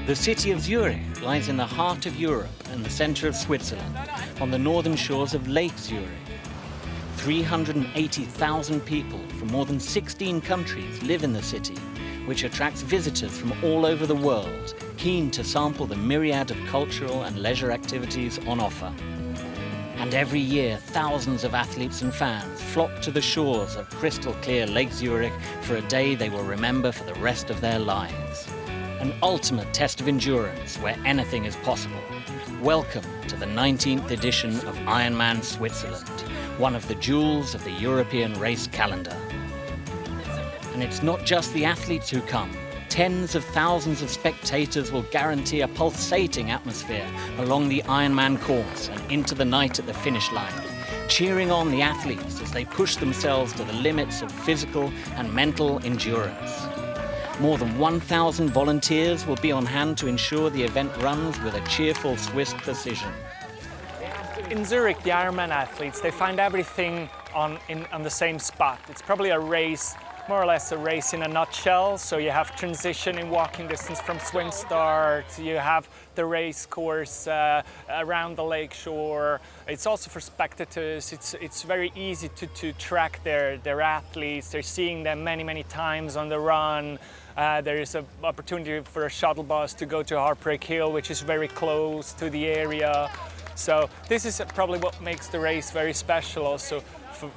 The city of Zurich lies in the heart of Europe and the center of Switzerland, on the northern shores of Lake Zurich. 380,000 people from more than 16 countries live in the city, which attracts visitors from all over the world, keen to sample the myriad of cultural and leisure activities on offer. And every year, thousands of athletes and fans flock to the shores of crystal-clear Lake Zurich for a day they will remember for the rest of their lives. An ultimate test of endurance where anything is possible. Welcome to the 19th edition of IRONMAN Switzerland, one of the jewels of the European race calendar. And it's not just the athletes who come. Tens of thousands of spectators will guarantee a pulsating atmosphere along the Ironman course and into the night at the finish line, cheering on the athletes as they push themselves to the limits of physical and mental endurance. More than 1,000 volunteers will be on hand to ensure the event runs with a cheerful Swiss precision. In Zurich, the Ironman athletes, they find everything on the same spot. It's probably a race, more or less a race in a nutshell. So you have transition in walking distance from swim start, you have the race course around the lake shore. It's also for spectators, it's very easy to track their athletes. They're seeing them many times on the run. There is an opportunity for a shuttle bus to go to Heartbreak Hill, which is very close to the area. So this is probably what makes the race very special also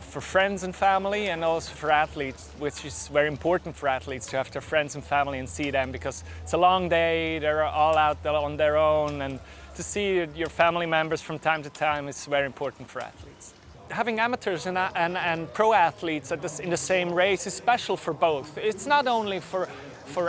for friends and family, and also for athletes, which is very important for athletes to have their friends and family and see them, because it's a long day, they're all out on their own, and to see your family members from time to time is very important for athletes. Having amateurs and pro athletes in the same race is special for both. It's not only for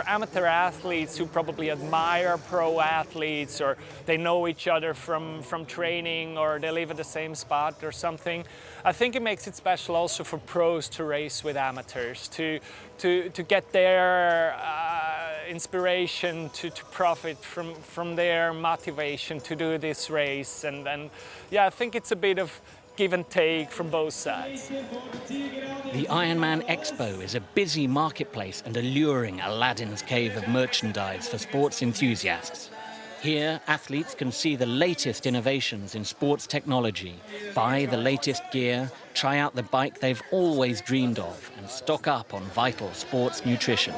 amateur athletes who probably admire pro athletes, or they know each other from training, or they live at the same spot or something. I think it makes it special also for pros to race with amateurs, to get their inspiration, to profit from their motivation to do this race. And yeah, I think it's a bit of give and take from both sides. The Ironman Expo is a busy marketplace and alluring Aladdin's cave of merchandise for sports enthusiasts. Here, athletes can see the latest innovations in sports technology, buy the latest gear, try out the bike they've always dreamed of, and stock up on vital sports nutrition.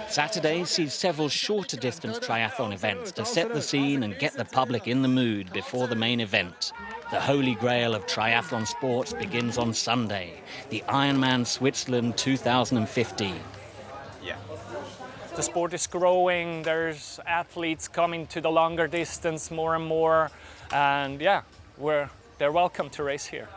Saturday sees several shorter distance triathlon events to set the scene and get the public in the mood before the main event. The holy grail of triathlon sports begins on Sunday, the Ironman Switzerland 2015. Yeah. The sport is growing, there's athletes coming to the longer distance more and more, and yeah, they're welcome to race here.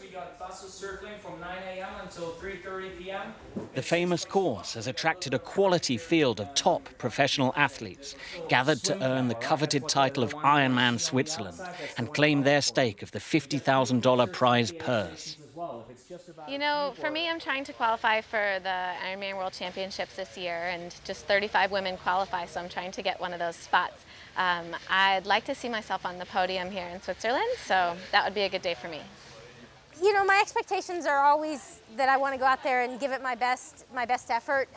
We got buses circling from 9 a.m. until 3:30 p.m. The famous course has attracted a quality field of top professional athletes, gathered to earn the coveted title of Ironman Switzerland and claim their stake of the $50,000 prize purse. You know, for me, I'm trying to qualify for the Ironman World Championships this year, and just 35 women qualify, so I'm trying to get one of those spots. I'd like to see myself on the podium here in Switzerland, so that would be a good day for me. You know, my expectations are always that I want to go out there and give it my best effort.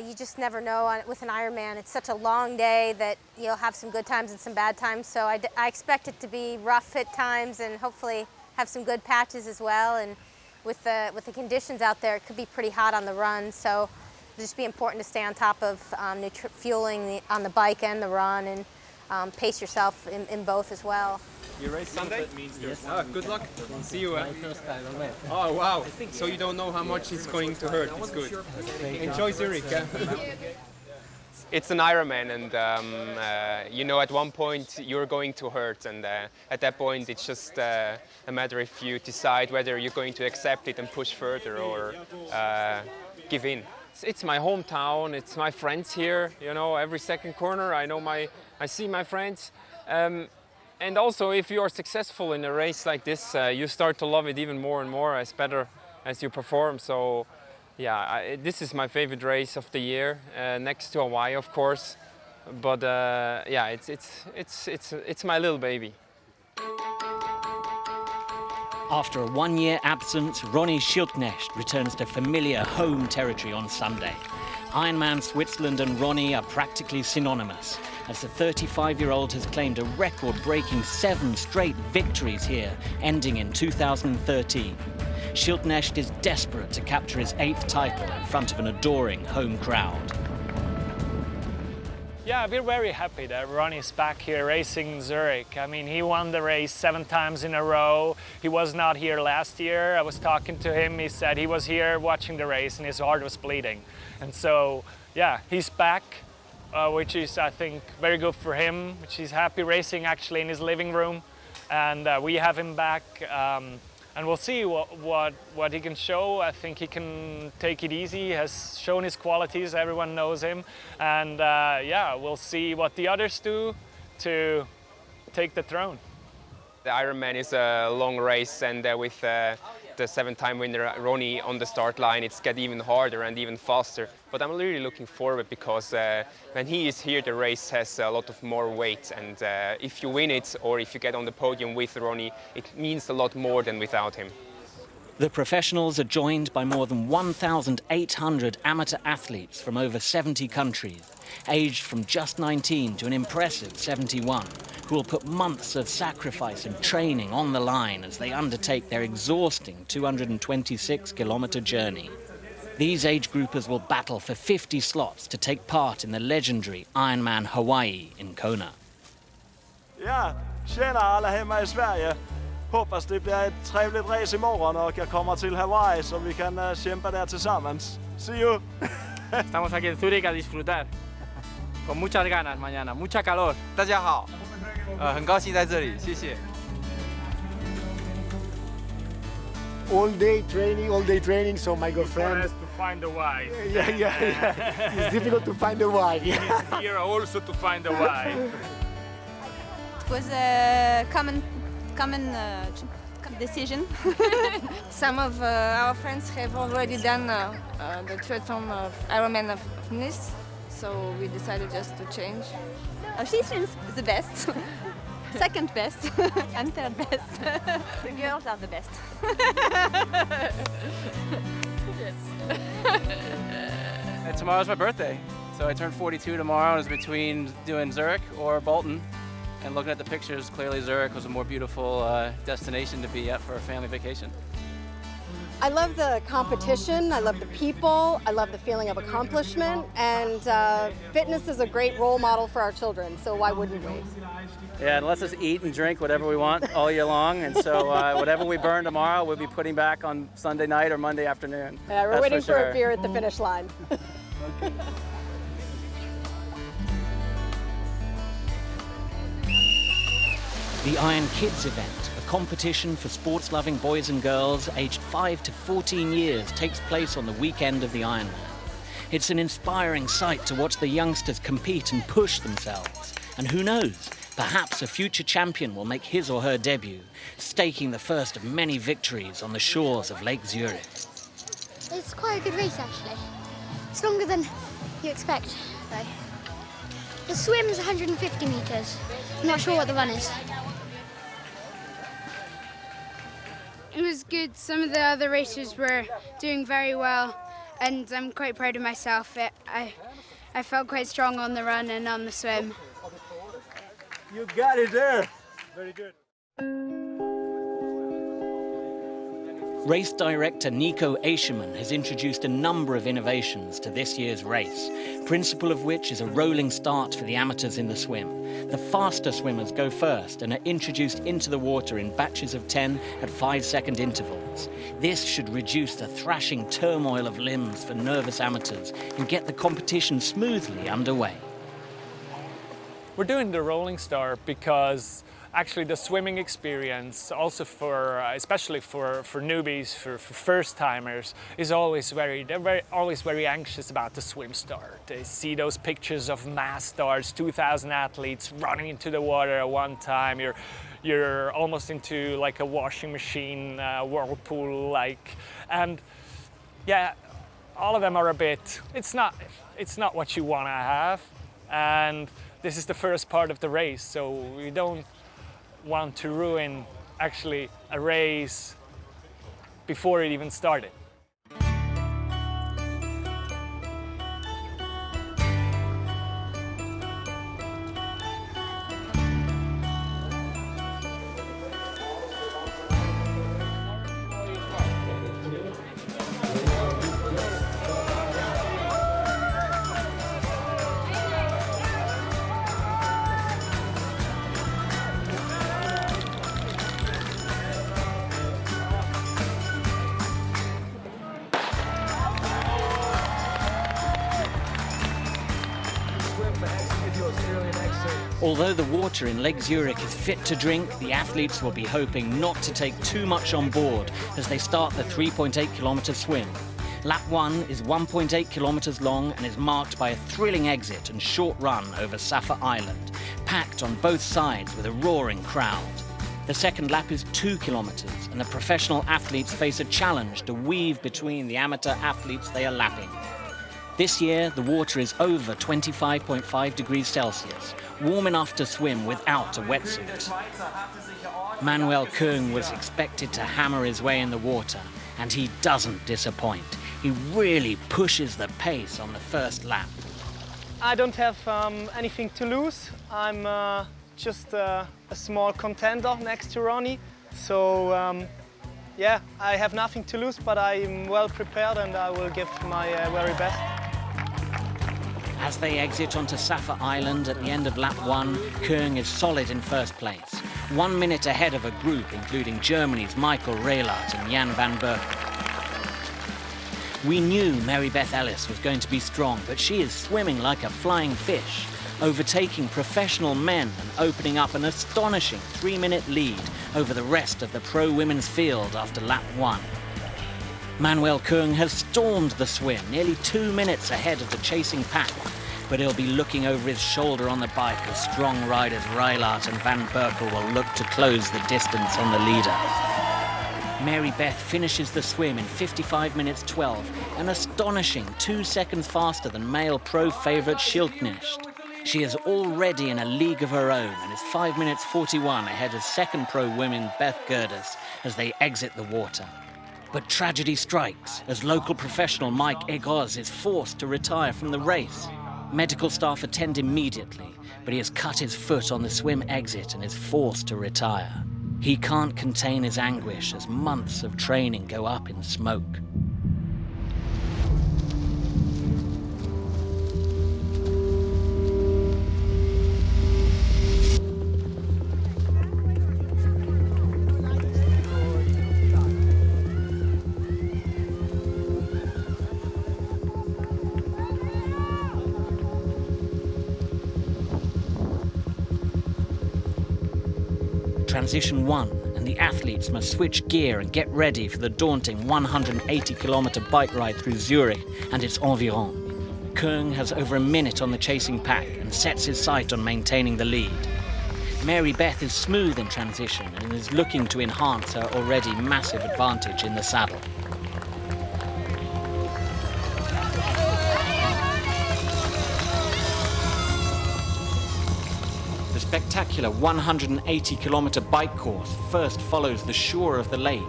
You just never know with an Ironman. It's such a long day that you'll have some good times and some bad times. So I expect it to be rough at times, and hopefully have some good patches as well. And with the conditions out there, it could be pretty hot on the run. So it'll just be important to stay on top of fueling on the bike and the run, and pace yourself in both as well. You race Sunday? Yes. Good luck. See you. Oh, wow. So you don't know how much it's going to hurt. It's good. Enjoy Zurich. It's an Ironman, and you know, at one point you're going to hurt, and at that point it's just a matter if you decide whether you're going to accept it and push further, or give in. It's my hometown. It's my friends here. You know, every second corner I see my friends. And also, if you are successful in a race like this, you start to love it even more and more as better as you perform. So, yeah, this is my favorite race of the year, next to Hawaii, of course. But yeah, it's my little baby. After a one-year absence, Ronnie Schildknecht returns to familiar home territory on Sunday. Ironman Switzerland and Ronnie are practically synonymous, as the 35-year-old has claimed a record-breaking 7 straight victories here, ending in 2013. Schildknecht is desperate to capture his 8th title in front of an adoring home crowd. Yeah, we're very happy that Ronnie's back here racing in Zurich. I mean, he won the race 7 times in a row. He was not here last year. I was talking to him. He said he was here watching the race and his heart was bleeding. And so, yeah, he's back, which is, I think, very good for him, which he's happy racing actually in his living room. And we have him back. And we'll see what he can show. I think he can take it easy. He has shown his qualities. Everyone knows him. And yeah, we'll see what the others do to take the throne. The Ironman is a long race, and with the 7-time winner Ronnie on the start line, it's get even harder and even faster. But I'm really looking forward because when he is here, the race has a lot of more weight. And if you win it, or if you get on the podium with Ronnie, it means a lot more than without him. The professionals are joined by more than 1,800 amateur athletes from over 70 countries, aged from just 19 to an impressive 71, who will put months of sacrifice and training on the line as they undertake their exhausting 226-kilometer journey. These age groupers will battle for 50 slots to take part in the legendary Ironman Hawaii in Kona. Ja, tjena alla hemma i Sverige. Hoppas det blir ett trevligt race imorgon och jag kommer till Hawaii så vi kan kämpa där tillsammans. See you! Estamos aquí en Zurich a disfrutar. Con muchas ganas mañana, mucha calor. 大家好，很高兴在这里，谢谢。All day training, so my girlfriend... Has to find a wife. Yeah. It's difficult to find a wife. Here also to find a wife. It was a common decision. Some of our friends have already done the triathlon of Ironman of Nice, so we decided just to change. She is the best, second best, and third best. The girls are the best. And tomorrow's my birthday, so I turned 42 tomorrow. I was between doing Zurich or Bolton. And looking at the pictures, clearly Zurich was a more beautiful destination to be at for a family vacation. I love the competition, I love the people, I love the feeling of accomplishment, and fitness is a great role model for our children, so why wouldn't we? Yeah, and lets us eat and drink whatever we want all year long, and so whatever we burn tomorrow, we'll be putting back on Sunday night or Monday afternoon. Yeah, we're waiting for a beer at the finish line. The Iron Kids event, a competition for sports-loving boys and girls aged 5 to 14 years, takes place on the weekend of the Ironman. It's an inspiring sight to watch the youngsters compete and push themselves. And who knows, perhaps a future champion will make his or her debut, staking the first of many victories on the shores of Lake Zurich. It's quite a good race, actually. It's longer than you expect, though. The swim is 150 metres. I'm not sure what the run is. It was good. Some of the other racers were doing very well, and I'm quite proud of myself. I felt quite strong on the run and on the swim. You got it there! Very good. Race director Nico Eischerman has introduced a number of innovations to this year's race, principal of which is a rolling start for the amateurs in the swim. The faster swimmers go first and are introduced into the water in batches of 10 at 5-second intervals. This should reduce the thrashing turmoil of limbs for nervous amateurs and get the competition smoothly underway. We're doing the rolling start because actually the swimming experience, also for especially for newbies, for first-timers, is always always very anxious about the swim start. They see those pictures of mass starts, 2,000 athletes running into the water at one time. You're almost into like a washing machine, whirlpool like, and yeah, all of them are a bit. It's not what you want to have, and this is the first part of the race, so we don't want to ruin actually a race before it even started. Although the water in Lake Zurich is fit to drink, the athletes will be hoping not to take too much on board as they start the 3.8-kilometer swim. Lap 1 is 1.8 kilometers long and is marked by a thrilling exit and short run over Safa Island, packed on both sides with a roaring crowd. The second lap is 2 kilometers and the professional athletes face a challenge to weave between the amateur athletes they are lapping. This year, the water is over 25.5 degrees Celsius, warm enough to swim without a wetsuit. Manuel Küng was expected to hammer his way in the water, and he doesn't disappoint. He really pushes the pace on the first lap. I don't have anything to lose. I'm just a small contender next to Ronnie. So yeah, I have nothing to lose, but I'm well prepared and I will give my very best. As they exit onto Safa Island at the end of lap 1, Küng is solid in first place, 1 minute ahead of a group including Germany's Michael Rehlert and Jan van Berkel. We knew Mary Beth Ellis was going to be strong, but she is swimming like a flying fish, overtaking professional men and opening up an astonishing 3-minute lead over the rest of the pro women's field after lap 1. Manuel Küng has stormed the swim, nearly 2 minutes ahead of the chasing pack, but he'll be looking over his shoulder on the bike as strong riders Rehlert and Van Berkel will look to close the distance on the leader. Mary Beth finishes the swim in 55 minutes 12, an astonishing 2 seconds faster than male pro favourite Schildknecht. She is already in a league of her own and is 5 minutes 41 ahead of second pro women Beth Gerdes as they exit the water. But tragedy strikes as local professional Mike Egoz is forced to retire from the race. Medical staff attend immediately, but he has cut his foot on the swim exit and is forced to retire. He can't contain his anguish as months of training go up in smoke. Transition 1, and the athletes must switch gear and get ready for the daunting 180-kilometer bike ride through Zurich and its environs. Küng has over a minute on the chasing pack and sets his sight on maintaining the lead. Mary Beth is smooth in transition and is looking to enhance her already massive advantage in the saddle. The spectacular 180-kilometer bike course first follows the shore of the lake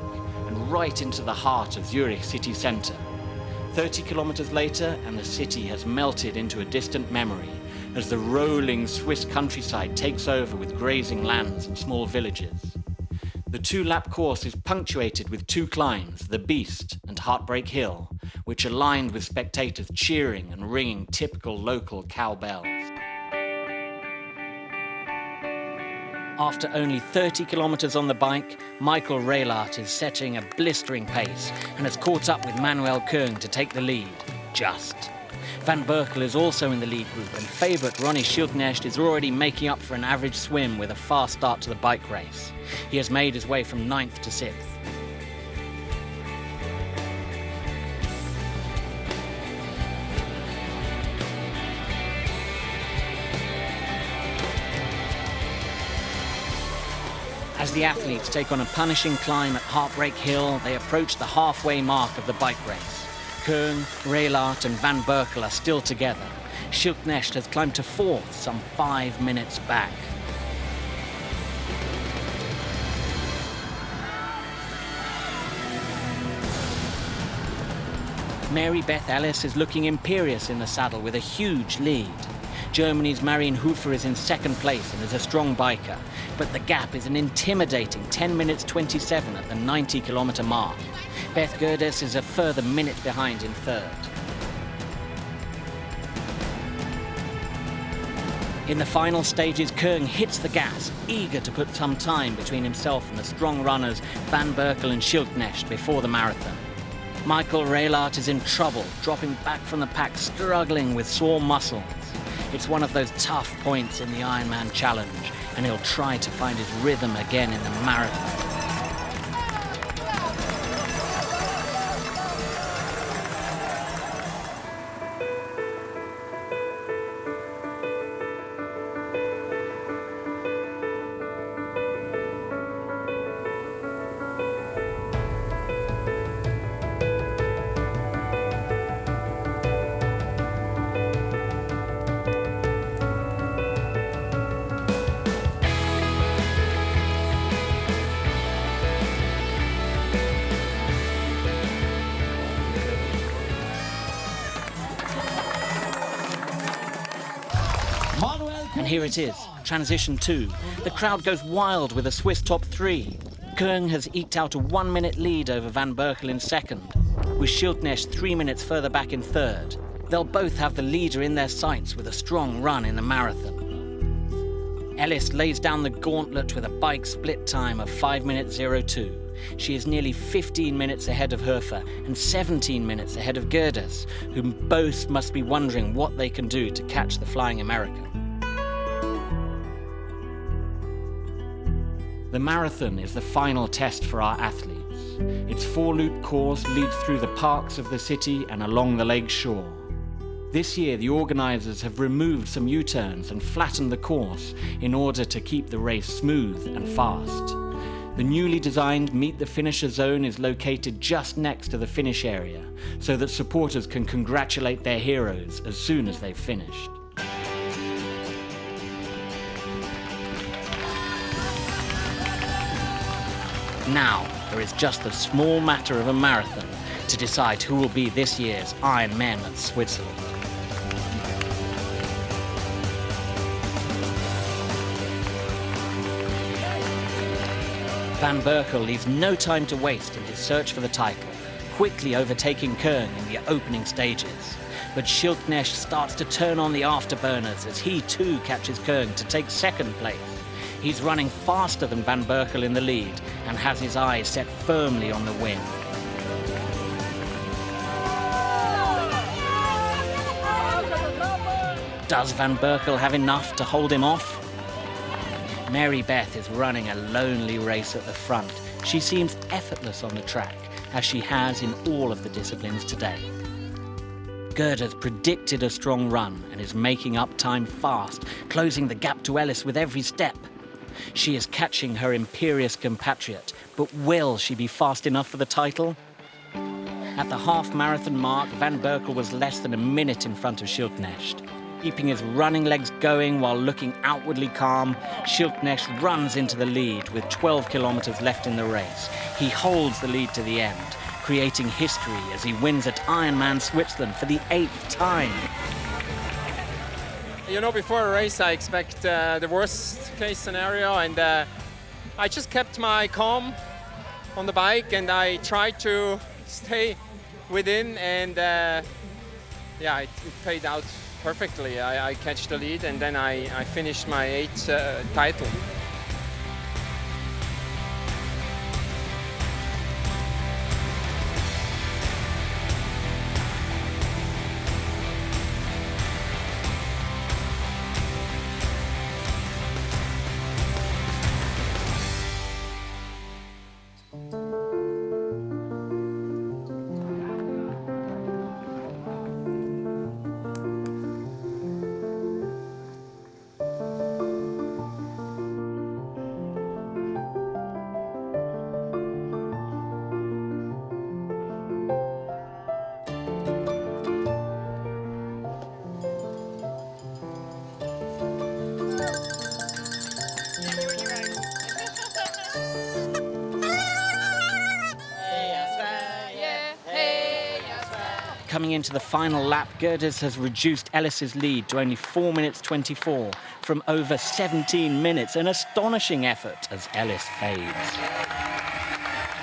and right into the heart of Zurich city centre. 30 kilometers later, and the city has melted into a distant memory as the rolling Swiss countryside takes over with grazing lands and small villages. The 2-lap course is punctuated with 2 climbs, the Beast and Heartbreak Hill, which are lined with spectators cheering and ringing typical local cowbells. After only 30 kilometers on the bike, Michael Rehlert is setting a blistering pace and has caught up with Manuel Küng to take the lead. Just. Van Berkel is also in the lead group, and favourite Ronnie Schildknecht is already making up for an average swim with a fast start to the bike race. He has made his way from 9th to 6th. As the athletes take on a punishing climb at Heartbreak Hill, they approach the halfway mark of the bike race. Küng, Rehlert and Van Berkel are still together. Schildknecht has climbed to 4th, some 5 minutes back. Mary Beth Ellis is looking imperious in the saddle with a huge lead. Germany's Marion Hofer is in 2nd place and is a strong biker, but the gap is an intimidating 10 minutes 27 at the 90-kilometer mark. Beth Gerdes is a further minute behind in 3rd. In the final stages, Küng hits the gas, eager to put some time between himself and the strong runners Van Berkel and Schildknecht before the marathon. Michael Rehlert is in trouble, dropping back from the pack, struggling with sore muscles. It's one of those tough points in the Ironman challenge, and he'll try to find his rhythm again in the marathon. And here it is, transition 2. The crowd goes wild with a Swiss top 3. Koen has eked out a 1-minute lead over Van Berkel in second, with Schildknecht 3 minutes further back in third. They'll both have the leader in their sights with a strong run in the marathon. Ellis lays down the gauntlet with a bike split time of 5 minutes 02. She is nearly 15 minutes ahead of Hofer and 17 minutes ahead of Gerdes, whom both must be wondering what they can do to catch the Flying American. The marathon is the final test for our athletes. Its 4-loop course leads through the parks of the city and along the lake shore. This year, the organizers have removed some U-turns and flattened the course in order to keep the race smooth and fast. The newly designed Meet the Finisher zone is located just next to the finish area, so that supporters can congratulate their heroes as soon as they've finished. Now, there is just the small matter of a marathon to decide who will be this year's Ironman at Switzerland. Van Berkel leaves no time to waste in his search for the title, quickly overtaking Koen in the opening stages. But Schildknecht starts to turn on the afterburners as he too catches Koen to take second place. He's running faster than Van Berkel in the lead and has his eyes set firmly on the win. Does Van Berkel have enough to hold him off? Mary Beth is running a lonely race at the front. She seems effortless on the track, as she has in all of the disciplines today. Gerda's predicted a strong run and is making up time fast, closing the gap to Ellis with every step. She is catching her imperious compatriot, but will she be fast enough for the title? At the half-marathon mark, Van Berkel was less than a minute in front of Schildknecht. Keeping his running legs going while looking outwardly calm, Schildknecht runs into the lead with 12 kilometers left in the race. He holds the lead to the end, creating history as he wins at Ironman Switzerland for the 8th time. You know, before a race I expect the worst case scenario, and I just kept my calm on the bike and I tried to stay within, and yeah, it paid out perfectly. I catch the lead and then I finished my 8th title. Coming into the final lap, Gerdes has reduced Ellis's lead to only 4 minutes 24 from over 17 minutes, an astonishing effort as Ellis fades.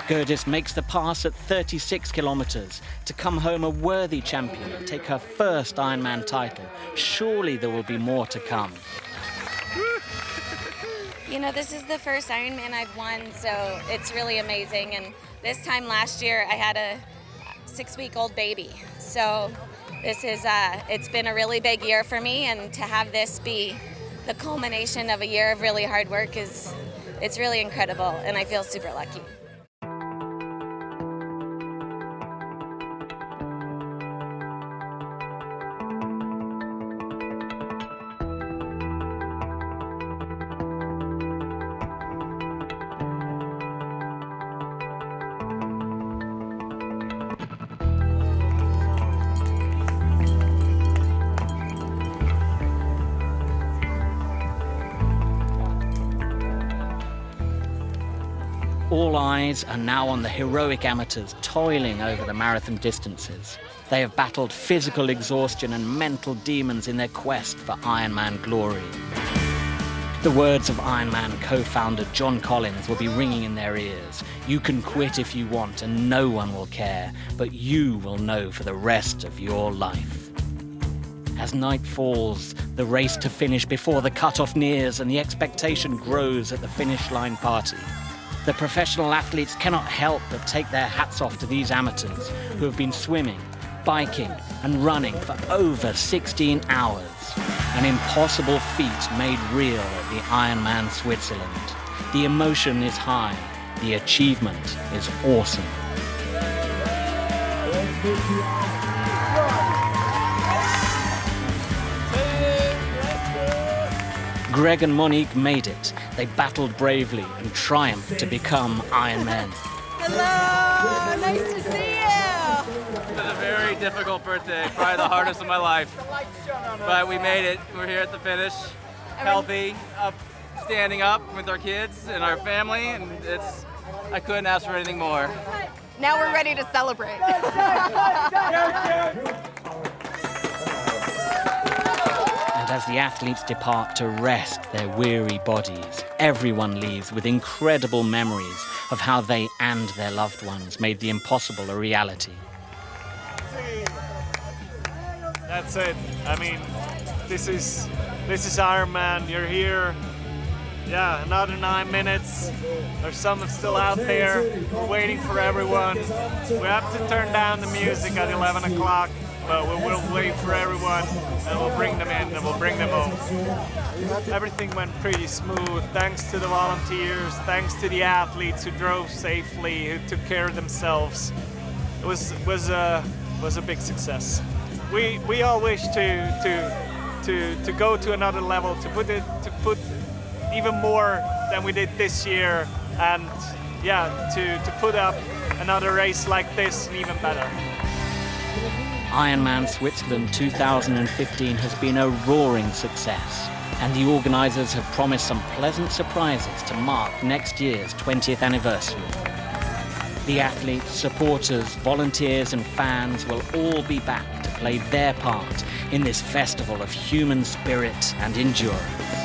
Gerdes makes the pass at 36 kilometers to come home a worthy champion and take her first Ironman title. Surely there will be more to come. You know, this is the first Ironman I've won, so it's really amazing. And this time last year, I had a 6-week-old baby. So It's been a really big year for me, and to have this be the culmination of a year of really hard work it's really incredible, and I feel super lucky. All eyes are now on the heroic amateurs toiling over the marathon distances. They have battled physical exhaustion and mental demons in their quest for Ironman glory. The words of Ironman co-founder John Collins will be ringing in their ears. You can quit if you want and no one will care, but you will know for the rest of your life. As night falls, the race to finish before the cutoff nears and the expectation grows at the finish line party. The professional athletes cannot help but take their hats off to these amateurs who have been swimming, biking and running for over 16 hours. An impossible feat made real at the Ironman Switzerland. The emotion is high, the achievement is awesome. Greg and Monique made it. They battled bravely and triumphed to become Ironmen. Hello! Nice to see you! It was a very difficult birthday, probably the hardest of my life. But we made it. We're here at the finish, healthy, standing up with our kids and our family, and I couldn't ask for anything more. Now we're ready to celebrate. And as the athletes depart to rest their weary bodies, everyone leaves with incredible memories of how they and their loved ones made the impossible a reality. That's it. I mean, this is Ironman. You're here. Yeah, another 9 minutes. There's some still out there. We're waiting for everyone. We have to turn down the music at 11 o'clock, but we will wait for everyone and we'll bring them in and we'll bring them home. Everything went pretty smooth thanks to the volunteers, thanks to the athletes who drove safely, who took care of themselves. It was a big success. We all wish to go to another level, to put even more than we did this year, and yeah, to put up another race like this and even better. Ironman Switzerland 2015 has been a roaring success, and the organisers have promised some pleasant surprises to mark next year's 20th anniversary. The athletes, supporters, volunteers and fans will all be back to play their part in this festival of human spirit and endurance.